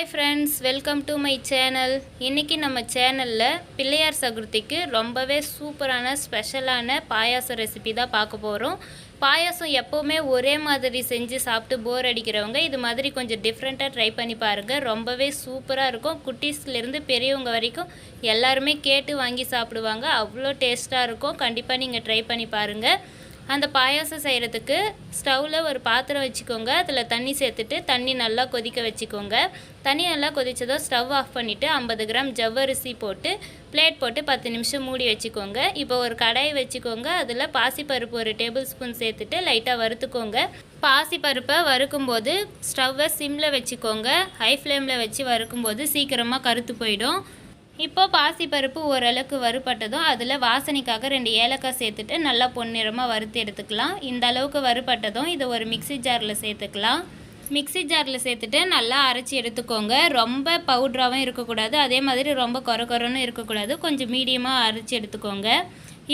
Hi friends, welcome to my channel. இன்னைக்கு நம்ம சேனல்ல பிள்ளையார் சதுர்த்திக்கு ரொம்பவே சூப்பரான ஸ்பெஷலான பாயாசம் ரெசிபி தான் பார்க்க போறோம். பாயாசம் எப்பவுமே ஒரே மாதிரி செஞ்சு சாப்பிட்டு போர் அடிக்கிறவங்க இது மாதிரி கொஞ்சம் டிஃப்ரெண்டா ட்ரை பண்ணி பாருங்க. ரொம்பவே சூப்பரா இருக்கும். குட்டீஸ்ல இருந்து பெரியவங்க வரைக்கும் எல்லாரும் கேட்டு வாங்கி சாப்பிடுவாங்க. அவ்வளோ டேஸ்டா இருக்கும். கண்டிப்பா நீங்க ட்ரை பண்ணி பாருங்க. அந்த பாயாசம் செய்கிறதுக்கு ஸ்டவ்வில் ஒரு பாத்திரம் வச்சுக்கோங்க. அதில் தண்ணி சேர்த்துட்டு தண்ணி நல்லா கொதிக்க வச்சுக்கோங்க. தண்ணி நல்லா கொதித்ததும் ஸ்டவ் ஆஃப் பண்ணிவிட்டு 50 கிராம் ஜவ்வரிசி போட்டு பிளேட் போட்டு 10 நிமிஷம் மூடி வச்சுக்கோங்க. இப்போ ஒரு கடாய் வச்சுக்கோங்க. அதில் பாசிப்பருப்பு ஒரு டேபிள் ஸ்பூன் சேர்த்துட்டு லைட்டாக வறுத்துக்கோங்க. பாசிப்பருப்பை வறுக்கும்போது ஸ்டவ்வை சிம்மில் வச்சுக்கோங்க. ஹை ஃப்ளேமில் வச்சு வறுக்கும்போது சீக்கிரமாக கருத்து போயிடும். இப்போ பாசிப்பருப்பு ஓரளவுக்கு வறுபட்டதும் அதில் வாசனைக்காக 2 ஏலக்காய் சேர்த்துட்டு நல்லா பொன்னிறமாக வறுத்து எடுத்துக்கலாம். இந்த அளவுக்கு வறுபட்டதும் இதை ஒரு மிக்சி ஜாரில் சேர்த்துக்கலாம். மிக்சி ஜாரில் சேர்த்துட்டு நல்லா அரைச்சி எடுத்துக்கோங்க. ரொம்ப பவுட்ராகவும் இருக்கக்கூடாது, அதே மாதிரி ரொம்ப கொரன்னு இருக்கக்கூடாது. கொஞ்சம் மீடியமாக அரைச்சி எடுத்துக்கோங்க.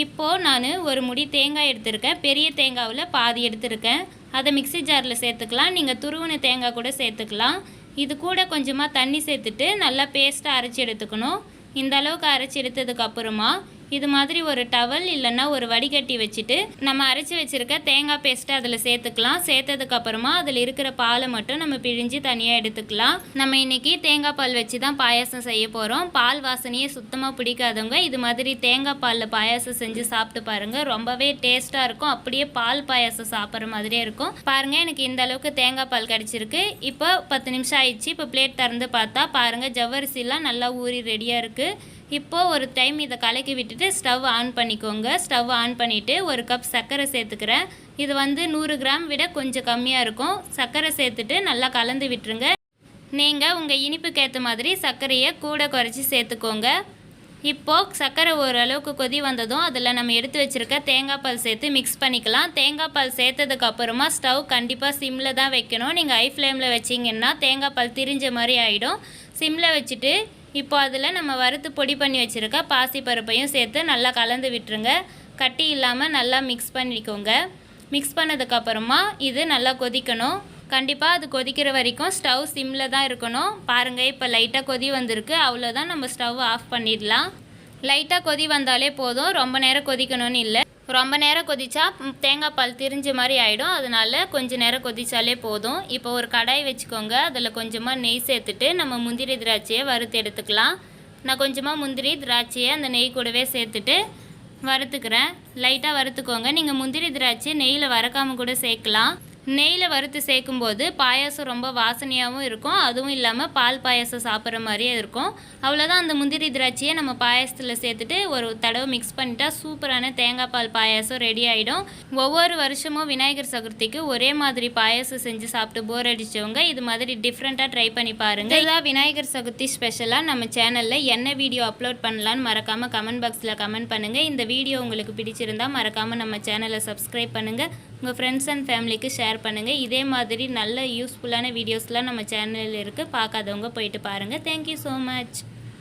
இப்போது நான் ஒரு முடி தேங்காய் எடுத்திருக்கேன். பெரிய தேங்காவில் பாதி எடுத்திருக்கேன். அதை மிக்சி ஜாரில் சேர்த்துக்கலாம். நீங்கள் துருவின தேங்காய் கூட சேர்த்துக்கலாம். இது கூட கொஞ்சமாக தண்ணி சேர்த்துட்டு நல்லா பேஸ்ட்டாக அரைச்சி எடுத்துக்கணும். இந்த அளவுக்கு அரைச்சி எடுத்ததுக்கு அப்புறமா இது மாதிரி ஒரு டவல் இல்லைன்னா ஒரு வடிகட்டி வச்சுட்டு நம்ம அரைச்சி வச்சுருக்க தேங்காய் பேஸ்ட்டை அதில் சேர்த்துக்கலாம். சேர்த்ததுக்கு அப்புறமா அதில் இருக்கிற பாலை மட்டும் நம்ம பிழிஞ்சு தனியாக எடுத்துக்கலாம். நம்ம இன்றைக்கி தேங்காய் பால் வச்சு தான் பாயாசம் செய்ய போகிறோம். பால் வாசனையே சுத்தமாக பிடிக்காதவங்க இது மாதிரி தேங்காய் பாலில் பாயாசம் செஞ்சு சாப்பிட்டு பாருங்கள். ரொம்பவே டேஸ்ட்டாக இருக்கும். அப்படியே பால் பாயாசம் சாப்பிட்ற மாதிரியே இருக்கும். பாருங்கள், எனக்கு இந்த அளவுக்கு தேங்காய் பால் கிடச்சிருக்கு. இப்போ 10 நிமிஷம் ஆயிடுச்சு. இப்போ பிளேட் திறந்து பார்த்தா பாருங்கள், ஜவ்வரிசிலாம் நல்லா ஊறி ரெடியாக இருக்குது. இப்போது ஒரு டைம் இதை கலக்கி விட்டுட்டு ஸ்டவ் ஆன் பண்ணிக்கோங்க. ஸ்டவ் ஆன் பண்ணிவிட்டு ஒரு கப் சர்க்கரை சேர்த்துக்கிறேன். இது 100 கிராம் விட கொஞ்சம் கம்மியாக இருக்கும். சர்க்கரை சேர்த்துட்டு நல்லா கலந்து விட்டுருங்க. நீங்கள் உங்கள் இனிப்புக்கு ஏற்ற மாதிரி சர்க்கரையை கூட குறைச்சி சேர்த்துக்கோங்க. இப்போது சர்க்கரை ஓரளவுக்கு கொதி வந்ததும் அதில் நம்ம எடுத்து வச்சுருக்க தேங்காய் பால் சேர்த்து மிக்ஸ் பண்ணிக்கலாம். தேங்காய் பால் சேர்த்ததுக்கப்புறமா ஸ்டவ் கண்டிப்பாக சிம்மில் தான் வைக்கணும். நீங்கள் ஹை ஃப்ளேமில் வச்சிங்கன்னா தேங்காய் பால் திரிஞ்ச மாதிரி ஆகிடும். சிம்மில் வச்சுட்டு இப்போ அதில் நம்ம வறுத்து பொடி பண்ணி வச்சுருக்க பாசிப்பருப்பையும் சேர்த்து நல்லா கலந்து விட்டுருங்க. கட்டி இல்லாமல் நல்லா மிக்ஸ் பண்ணிக்கோங்க. மிக்ஸ் பண்ணதுக்கப்புறமா இது நல்லா கொதிக்கணும். கண்டிப்பாக அது கொதிக்கிற வரைக்கும் ஸ்டவ் சிம்மில் தான் இருக்கணும். பாருங்கள், இப்போ லைட்டாக கொதி வந்திருக்கு. அவ்வளோதான், நம்ம ஸ்டவ் ஆஃப் பண்ணிடலாம். லைட்டாக கொதி வந்தாலே போதும், ரொம்ப நேரம் கொதிக்கணும்னு இல்லை. ரொம்ப நேரம் கொதிச்சா தேங்காய் பால் திரிஞ்ச மாதிரி ஆகிடும். அதனால் கொஞ்சம் நேரம் கொதிச்சாலே போதும். இப்போ ஒரு கடாய் வச்சுக்கோங்க. அதில் கொஞ்சமாக நெய் சேர்த்துட்டு நம்ம முந்திரி திராட்சையை வறுத்து எடுத்துக்கலாம். நான் கொஞ்சமாக முந்திரி திராட்சையை அந்த நெய் கூடவே சேர்த்துட்டு வறுத்துக்கிறேன். லைட்டாக வறுத்துக்கோங்க. நீங்கள் முந்திரி திராட்சை நெய்யில் வறுக்காமல் கூட சேர்க்கலாம். நெய்யில் வறுத்து சேர்க்கும்போது பாயாசம் ரொம்ப வாசனையாகவும் இருக்கும். அதுவும் இல்லாமல் பால் பாயாசம் சாப்பிட்ற மாதிரியே இருக்கும். அவ்வளோதான், அந்த முந்திரி திராட்சையை நம்ம பாயாசத்தில் சேர்த்துட்டு ஒரு தடவை மிக்ஸ் பண்ணிட்டா சூப்பரான தேங்காய் பால் பாயாசம் ரெடி ஆகிடும். ஒவ்வொரு வருஷமும் விநாயகர் சதுர்த்திக்கு ஒரே மாதிரி பாயாசம் செஞ்சு சாப்பிட்டு போர் அடித்தவங்க இது மாதிரி டிஃப்ரெண்ட்டாக ட்ரை பண்ணி பாருங்கள். இதான் விநாயகர் சதுர்த்தி ஸ்பெஷலாக நம்ம சேனலில் என்ன வீடியோ அப்லோட் பண்ணலான்னு மறக்காமல் கமெண்ட் பாக்ஸில் கமெண்ட் பண்ணுங்கள். இந்த வீடியோ உங்களுக்கு பிடிச்சிருந்தால் மறக்காமல் நம்ம சேனலை சப்ஸ்கிரைப் பண்ணுங்கள். உங்கள் ஃப்ரெண்ட்ஸ் அண்ட் ஃபேமிலிக்கு ஷேர் பண்ணுங்கள். இதே மாதிரி நல்ல யூஸ்ஃபுல்லான வீடியோஸ்லாம் நம்ம சேனலில் இருக்குது. பார்க்காதவங்க போயிட்டு பாருங்கள். Thank you so much.